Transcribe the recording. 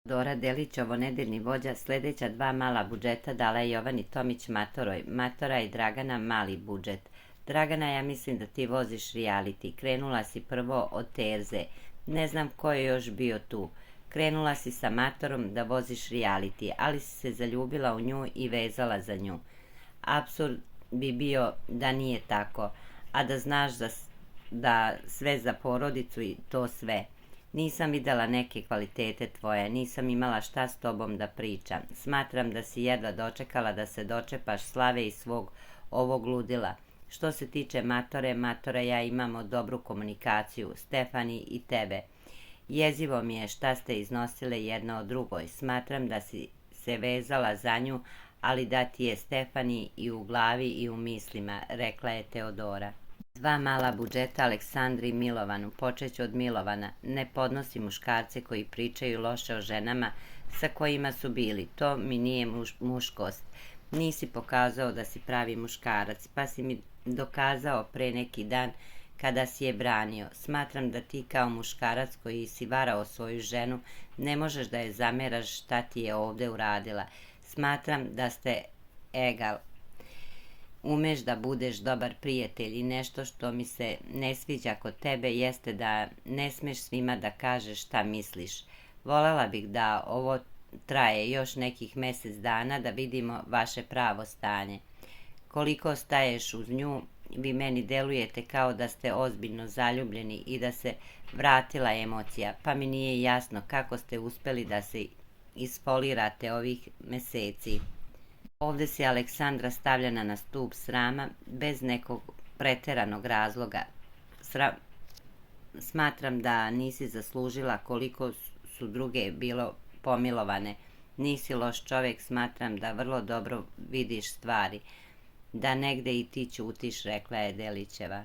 Dora Delić, nedeljni vođa, sljedeća dva mala budžeta dala je Jovani Tomić Matoroj. Matora i Dragana mali budžet. Dragana, ja mislim da ti voziš reality. Krenula si prvo od Terze. Ne znam ko je još bio tu. Krenula si sa Matorom da voziš reality, ali si se zaljubila u nju i vezala za nju. Apsurd bi bio da nije tako, a da znaš da sve za porodicu i to sve. Nisam videla neke kvalitete tvoje, nisam imala šta s tobom da pričam. Smatram da si jedva dočekala da se dočepaš slave i svog ovog ludila. Što se tiče Matora ja imamo dobru komunikaciju, Stefani i tebe. Jezivo mi je šta ste iznosile jedna o drugoj. Smatram da si se vezala za nju, ali da ti je Stefani i u glavi i u mislima, rekla je Teodora. Dva mala budžeta Aleksandri i Milovanu. Počeću od Milovana. Ne podnosi muškarce koji pričaju loše o ženama sa kojima su bili. To mi nije muškost. Nisi pokazao da si pravi muškarac, pa si mi dokazao pre neki dan kada si je branio. Smatram da ti kao muškarac koji si varao svoju ženu ne možeš da je zameraš šta ti je ovde uradila. Smatram da ste egal. Umeš da budeš dobar prijatelj i nešto što mi se ne sviđa kod tebe jeste da ne smeš svima da kažeš šta misliš. Volela bih da ovo traje još nekih mesec dana da vidimo vaše pravo stanje. Koliko staješ uz nju, vi meni delujete kao da ste ozbiljno zaljubljeni i da se vratila emocija, pa mi nije jasno kako ste uspeli da se isfolirate ovih meseci. Ovde si Aleksandra stavljena na stup srama bez nekog preteranog razloga. Smatram da nisi zaslužila koliko su druge bilo pomilovane. Nisi loš čovjek, smatram da vrlo dobro vidiš stvari. Da negde i ti ćutiš, rekla je Delićeva.